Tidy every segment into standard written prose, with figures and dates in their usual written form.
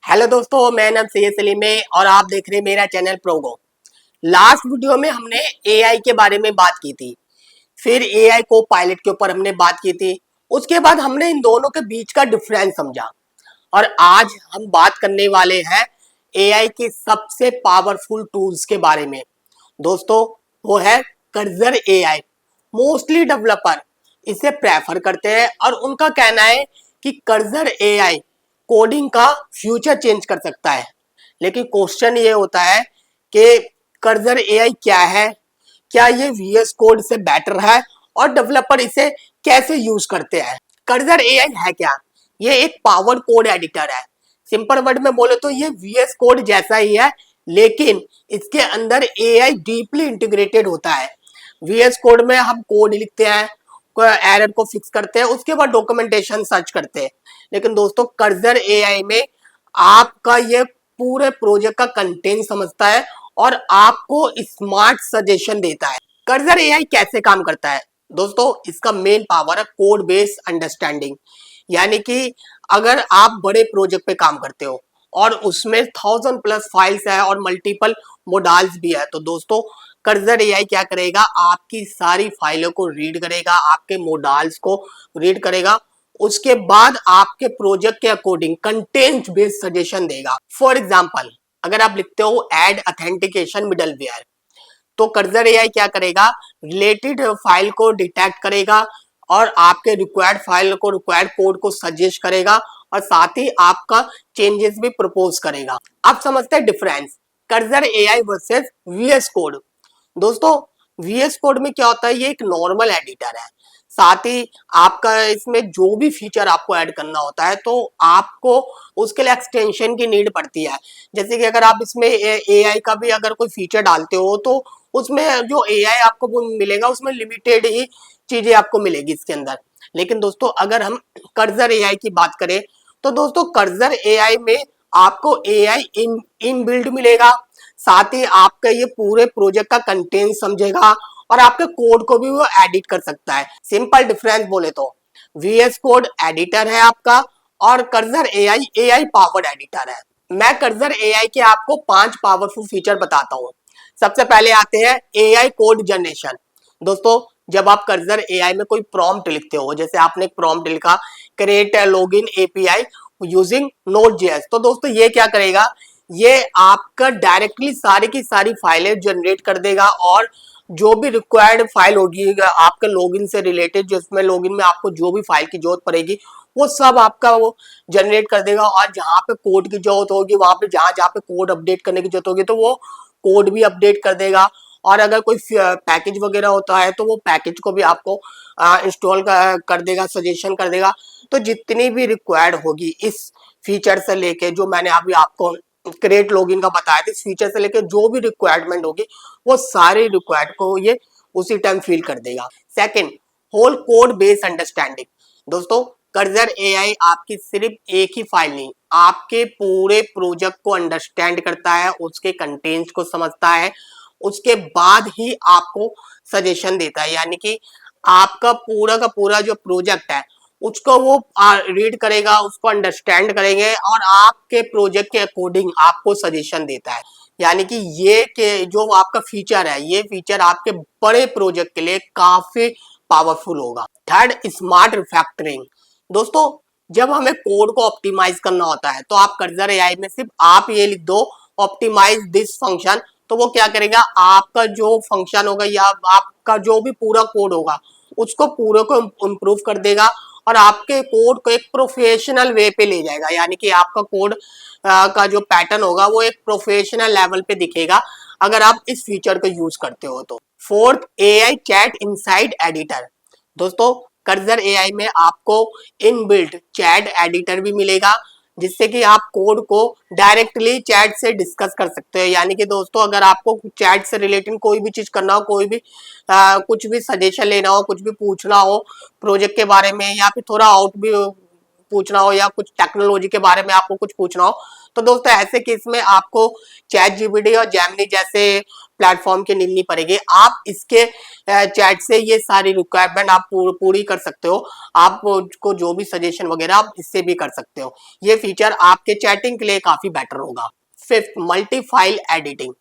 Hello दोस्तों, मैं नाम सैयद सलीम है और आप देख रहे हैं मेरा चैनल प्रोगो। लास्ट वीडियो में हमने एआई के बारे में बात की थी, फिर एआई को पायलट के ऊपर हमने बात की थी। उसके बाद हमने इन दोनों के बीच का डिफरेंस समझा और आज हम बात करने वाले हैं एआई के सबसे पावरफुल टूल्स के बारे में। दोस्तों, वो है कर्सर एआई। मोस्टली डेवलपर इसे प्रेफर करते हैं और उनका कहना है कि कर्सर एआई कोडिंग का फ्यूचर चेंज कर सकता है। लेकिन क्वेश्चन ये होता है कि कर्सर एआई क्या है, क्या ये वीएस कोड से बेटर है और डेवलपर इसे कैसे यूज करते हैं। कर्सर एआई है क्या? ये एक पावर कोड एडिटर है। सिंपल वर्ड में बोले तो ये वीएस कोड जैसा ही है, लेकिन इसके अंदर एआई डीपली इंटीग्रेटेड होता है। वीएस कोड में हम कोड लिखते हैं, एरर को फिक्स करते हैं, उसके बाद डॉक्यूमेंटेशन सर्च करते हैं। लेकिन दोस्तों, कर्सर एआई में आपका ये पूरे प्रोजेक्ट का कंटेंट समझता है और आपको स्मार्ट सजेशन देता है। कर्सर एआई कैसे काम करता है? दोस्तों, इसका मेन पावर है कोड बेस अंडरस्टैंडिंग। यानी कि अगर आप बड़े प्रोजेक्ट पे काम करते हो और उसमें 1000+ फाइल्स है और मल्टीपल मोडाल्स भी है, तो दोस्तों कर्सर एआई क्या करेगा, आपकी सारी फाइलों को रीड करेगा, आपके मोडाल्स को रीड करेगा, उसके बाद आपके प्रोजेक्ट के अकॉर्डिंग कंटेंट बेस्ड सजेशन देगा। फॉर एग्जांपल, अगर आप लिखते हो ऐड ऑथेंटिकेशन मिडलवेयर, तो कर्सर एआई क्या करेगा, रिलेटेड फाइल को डिटेक्ट करेगा और आपके रिक्वायर्ड फाइल को, रिक्वायर्ड कोड को सजेस्ट करेगा और साथ ही आपका चेंजेस भी प्रपोज करेगा। अब समझते हैं difference Cursor AI versus VS code. दोस्तों, वीएस कोड में क्या होता है, ये एक नॉर्मल एडिटर है। साथ ही आपका इसमें जो भी फीचर आपको ऐड करना होता है तो आपको उसके लिए एक्सटेंशन की नीड पड़ती है। जैसे कि अगर आप इसमें एआई का भी अगर कोई फीचर डालते हो तो उसमें जो एआई आपको वो मिलेगा, उसमें लिमिटेड ही चीजें आपको मिलेगी इसके अंदर। लेकिन दोस्तों, अगर हम कर्सर एआई की बात करें तो दोस्तों कर्सर एआई में आपको एआई इन बिल्ड मिलेगा। साथ ही आपका ये पूरे प्रोजेक्ट का कंटेंट समझेगा और आपके कोड को भी वो एडिट कर सकता है। सिंपल डिफरेंस बोले तो वीएस कोड एडिटर है आपका और cursor AI AI powered editor है। मैं कर्सर एआई के आपको 5 पावरफुल फीचर बताता हूँ। सबसे पहले आते हैं एआई कोड जनरेशन। दोस्तों, जब आप कर्सर एआई में कोई प्रॉम्प्ट लिखते हो, जैसे आपने एक प्रॉम्प्ट लिखा क्रिएट लॉगिन एपीआई यूजिंग नोड.जेएस, तो दोस्तों ये क्या करेगा, ये आपका डायरेक्टली सारी की सारी फाइलें जनरेट कर देगा और जो भी रिक्वायर्ड फाइल होगी आपके लॉगिन से रिलेटेड, जिसमें लॉगिन में आपको जो भी फाइल की जरूरत पड़ेगी वो सब आपका वो जनरेट कर देगा। और जहाँ पे कोड की जरूरत होगी, वहां पे जहाँ जहाँ पे कोड अपडेट करने की जरूरत होगी तो वो कोड भी अपडेट कर देगा। और अगर कोई पैकेज वगैरह होता है तो वो पैकेज को भी आपको इंस्टॉल कर देगा, सजेशन कर देगा। तो जितनी भी रिक्वायर्ड होगी इस फीचर से लेके, जो मैंने अभी आपको क्रिएट लॉगिन का बताया था, इस फीचर से लेके जो भी रिक्वायरमेंट होगी वो सारे रिक्वायर्ड को ये उसी टाइम फिल कर देगा। Second, whole code base understanding. दोस्तों, कर्सर एआई आपकी सिर्फ एक ही फाइल नहीं, आपके पूरे प्रोजेक्ट को अंडरस्टैंड करता है, उसके कंटेंट्स को समझता है, उसके बाद ही आपको सजेशन देता है। यानी कि आपका पूरा का पूरा जो प्रोजेक्ट है उसको वो रीड करेगा, उसको अंडरस्टैंड करेंगे और आपके प्रोजेक्ट के अकॉर्डिंग आपको सजेशन देता है। यानी कि ये के जो आपका फीचर है, ये फीचर आपके बड़े प्रोजेक्ट के लिए काफी पावरफुल होगा। Third, smart refactoring. दोस्तों, जब हमें कोड को ऑप्टिमाइज करना होता है तो आप कर्सर एआई में सिर्फ आप ये लिख दो ऑप्टिमाइज दिस फंक्शन, तो वो क्या करेगा, आपका जो फंक्शन होगा या आपका जो भी पूरा कोड होगा उसको पूरे को इम्प्रूव कर देगा और आपके कोड को एक प्रोफेशनल वे पे ले जाएगा। यानी कि आपका कोड का जो पैटर्न होगा वो एक प्रोफेशनल लेवल पे दिखेगा अगर आप इस फीचर को यूज करते हो तो। Fourth, AI chat inside editor. दोस्तों, कर्सर एआई में आपको इनबिल्ट चैट एडिटर भी मिलेगा जिससे कि आप कोड को डायरेक्टली चैट से डिस्कस कर सकते हो। यानी कि दोस्तों, अगर आपको चैट से रिलेटेड कोई भी चीज करना हो, कोई भी कुछ भी सजेशन लेना हो, कुछ भी पूछना हो प्रोजेक्ट के बारे में, या फिर थोड़ा आउट भी पूछना हो या कुछ टेक्नोलॉजी के बारे में आपको कुछ पूछना हो, तो दोस्तों ऐसे केस में आपको चैट जीपीटी और जेमिनी जैसे प्लेटफॉर्म की नीड नहीं पड़ेगी। आप इसके चैट से ये सारी रिक्वायरमेंट आप पूरी कर सकते हो। आपको जो भी सजेशन वगैरह आप इससे भी कर सकते हो। ये फीचर आपके चैटिंग के लिए काफी बेटर होगा। Fifth, multi file editing.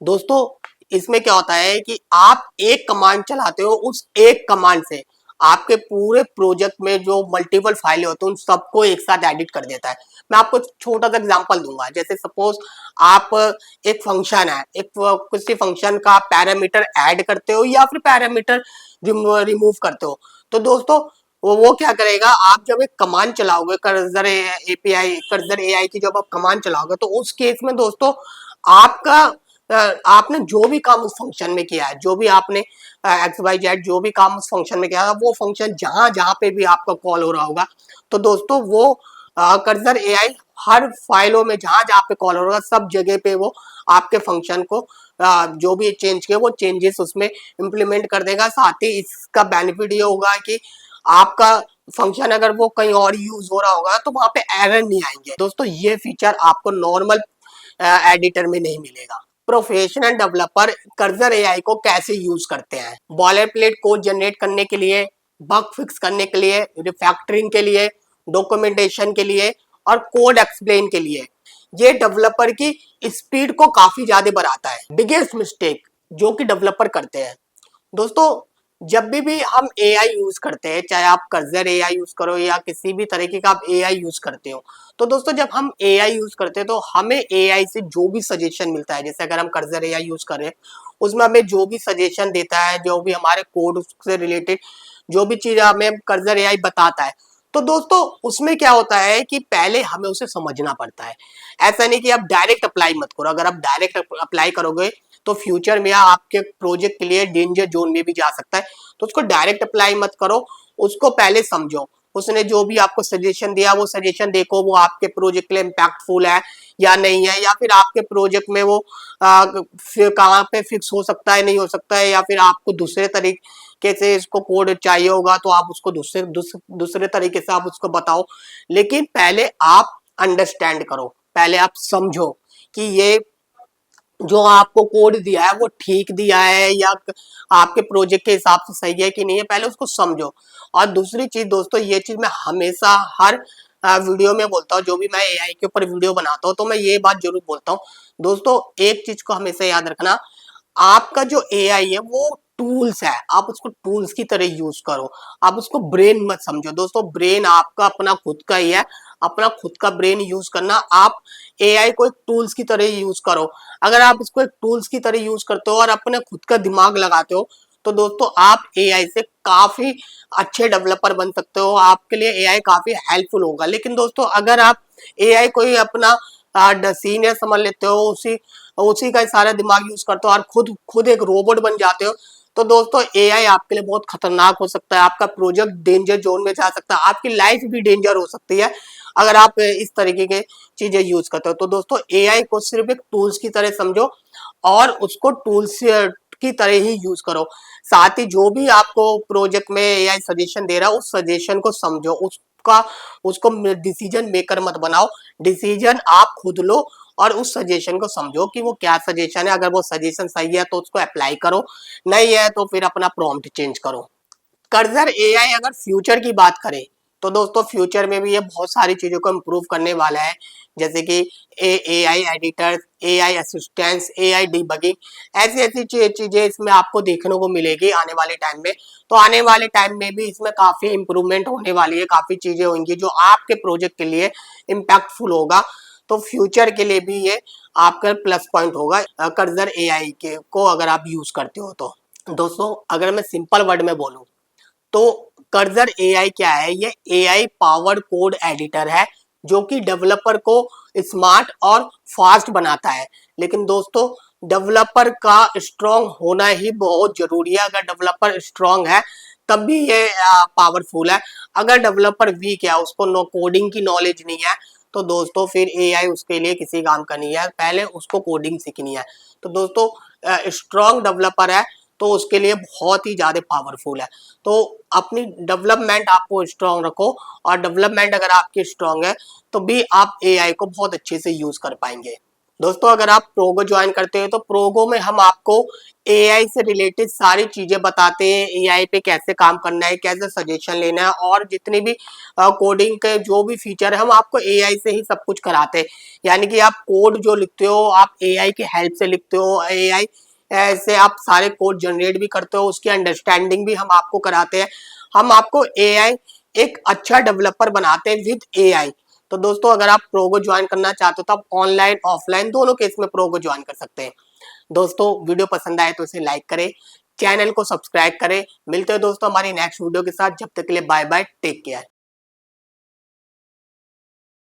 दोस्तों इसमें क्या होता है कि आप एक कमांड चलाते हो, उस एक कमांड से आपके पूरे प्रोजेक्ट में जो मल्टीपल फाइलें होती हैं उन सबको एक साथ एडिट कर देता है। मैं आपको छोटा सा एग्जांपल दूंगा। जैसे सपोज आप एक फंक्शन है, एक किसी फंक्शन का पैरामीटर ऐड करते हो या फिर पैरामीटर रिमूव करते हो। तो दोस्तों वो क्या करेगा, आप जब एक कमांड चलाओगे कर्सर एपीआई, कर्सर एआई की जब आप कमांड चलाओगे तो उस केस में दोस्तों आपका आपने जो भी काम उस फंक्शन में किया है, जो भी आपने एक्स वाई जेड जो भी काम उस फंक्शन में किया है, वो फंक्शन जहां जहां पे भी आपका कॉल हो रहा होगा, तो दोस्तों वो कर्सर एआई हर फाइलों में जहां जहां पे कॉल हो रहा होगा सब जगह पे वो आपके फंक्शन को जो भी चेंज किया वो चेंजेस उसमें इम्प्लीमेंट कर देगा। साथ ही इसका बेनिफिट ये होगा कि आपका फंक्शन अगर वो कहीं और यूज हो रहा होगा तो वहां पे एरर नहीं आएंगे। दोस्तों ये फीचर आपको नॉर्मल एडिटर में नहीं मिलेगा। प्रोफेशनल डेवलपर कर्सर एआई को कैसे यूज करते हैं? बॉलर प्लेट कोड जनरेट करने के लिए, बग फिक्स करने के लिए, रिफैक्टरिंग के लिए, डॉक्यूमेंटेशन के लिए और कोड एक्सप्लेन के लिए। ये डेवलपर की स्पीड को काफी ज्यादा बढ़ाता है। बिगेस्ट मिस्टेक जो कि डेवलपर करते हैं, दोस्तों जब भी हम एआई यूज करते हैं, चाहे आप कर्सर एआई यूज करो या किसी भी तरीके का आप एआई यूज करते हो, तो दोस्तों जब हम एआई यूज करते हैं तो हमें एआई से जो भी सजेशन मिलता है, जैसे अगर हम कर्सर एआई यूज कर रहे हैं उसमें हमें जो भी सजेशन देता है, जो भी हमारे कोड से रिलेटेड जो भी चीज हमें कर्सर एआई बताता है, तो दोस्तों उसमें क्या होता है कि पहले हमें उसे समझना पड़ता है। ऐसा नहीं कि आप डायरेक्ट अप्लाई मत करो। अगर आप डायरेक्ट अप्लाई करोगे तो फ्यूचर में आपके प्रोजेक्ट के लिए डेंजर जोन में भी जा सकता है। तो उसको डायरेक्ट अप्लाई मत करो, उसको पहले समझो। उसने जो भी आपको सजेशन दिया वो सजेशन देखो, वो आपके प्रोजेक्ट के लिए इम्पैक्टफुल है या नहीं है, या फिर आपके प्रोजेक्ट में वो फिर कहाँ पे फिक्स हो सकता है, नहीं हो सकता है, या फिर आपको दूसरे तरीके से इसको कोड चाहिए होगा तो आप उसको दूसरे तरीके से आप उसको बताओ। लेकिन पहले आप अंडरस्टैंड करो, पहले आप समझो कि ये जो आपको कोड दिया है वो ठीक दिया है या आपके प्रोजेक्ट के हिसाब से सही है कि नहीं है, पहले उसको समझो। और दूसरी चीज दोस्तों, ये चीज मैं हमेशा हर वीडियो में बोलता हूँ, जो भी मैं एआई के ऊपर वीडियो बनाता हूँ तो मैं ये बात जरूर बोलता हूँ। दोस्तों एक चीज को हमेशा याद रखना, आपका जो एआई है वो टूल्स है, आप उसको टूल्स की तरह यूज करो, आप उसको ब्रेन मत समझो। दोस्तों ब्रेन आपका अपना खुद का ही है, अपना खुद का ब्रेन यूज करना। आप एआई को एक टूल्स की तरह यूज करो। अगर आप इसको एक टूल्स की तरह यूज करते हो और अपने खुद का दिमाग लगाते हो तो दोस्तों आप एआई से काफी अच्छे डेवलपर बन सकते हो, आपके लिए एआई काफी हेल्पफुल होगा। लेकिन दोस्तों अगर आप एआई को ही अपना सीनियर समझ लेते हो, उसी उसी का सारा दिमाग यूज करते हो और खुद खुद एक रोबोट बन जाते हो, तो दोस्तों एआई आपके लिए बहुत खतरनाक हो सकता है। आपका प्रोजेक्ट डेंजर जोन में जा सकता है, आपकी लाइफ भी डेंजर हो सकती है अगर आप इस तरीके के चीजें यूज करते हो। तो दोस्तों एआई को सिर्फ एक टूल्स की तरह समझो और उसको टूल्स की तरह ही यूज करो। साथ ही जो भी आपको प्रोजेक्ट में एआई सजेशन दे रहा है उस सजेशन को समझो, उसका उसको डिसीजन मेकर मत बनाओ, डिसीजन आप खुद लो और उस सजेशन को समझो कि वो क्या सजेशन है। अगर वो सजेशन सही है तो उसको अप्लाई करो, नहीं है तो फिर अपना प्रॉम्प्ट चेंज करो। कर्सर एआई अगर फ्यूचर की बात करें तो दोस्तों फ्यूचर में भी ये बहुत सारी चीजों को इम्प्रूव करने वाला है, जैसे कि AI editor, AI assistance, AI debugging, ऐसी ऐसी चीजें इसमें आपको देखने को मिलेगी आने वाले टाइम में। तो आने वाले टाइम में भी इसमें काफी इंप्रूवमेंट होने वाली है, काफी चीजें होंगी जो आपके प्रोजेक्ट के लिए इम्पैक्टफुल होगा। तो फ्यूचर के लिए भी ये आपका प्लस पॉइंट होगा कर्सर एआई के को अगर आप यूज करते हो तो। दोस्तों अगर मैं सिंपल वर्ड में बोलूं तो कर्सर एआई क्या है? ये एआई पावर्ड कोड एडिटर है जो कि डेवलपर को स्मार्ट और फास्ट बनाता है। लेकिन दोस्तों डेवलपर का स्ट्रांग होना ही बहुत जरूरी है। अगर डेवलपर स्ट्रांग है तब भी ये पावरफुल है। अगर डेवलपर वीक है, उसको नो कोडिंग की नॉलेज नहीं है, तो दोस्तों फिर एआई उसके लिए किसी काम का नहीं है, पहले उसको कोडिंग सीखनी है। तो दोस्तों स्ट्रांग डेवलपर है तो उसके लिए बहुत ही ज्यादा पावरफुल है। तो अपनी डेवलपमेंट आपको स्ट्रांग रखो, और डेवलपमेंट अगर आपकी स्ट्रांग है तो भी आप एआई को बहुत अच्छे से यूज कर पाएंगे। दोस्तों अगर आप प्रोगो ज्वाइन करते हो तो प्रोगो में हम आपको एआई से रिलेटेड सारी चीजें बताते हैं, एआई पे कैसे काम करना है, कैसे सजेशन लेना है, और जितनी भी कोडिंग के जो भी फीचर है हम आपको एआई से ही सब कुछ कराते हैं। यानी कि आप कोड जो लिखते हो आप एआई की हेल्प से लिखते हो, एआई से आप सारे कोड जनरेट भी करते हो, उसकी अंडरस्टैंडिंग भी हम आपको कराते हैं। हम आपको एआई एक अच्छा डेवलपर बनाते हैं विद एआई। तो दोस्तों अगर आप प्रोगो ज्वाइन करना चाहते हो तो आप ऑनलाइन ऑफलाइन दोनों केस में प्रोगो ज्वाइन कर सकते हैं। दोस्तों वीडियो पसंद आए तो इसे लाइक करें, चैनल को सब्सक्राइब करें। मिलते हैं दोस्तों हमारी नेक्स्ट वीडियो के साथ, जब तक के लिए बाय बाय, टेक केयर।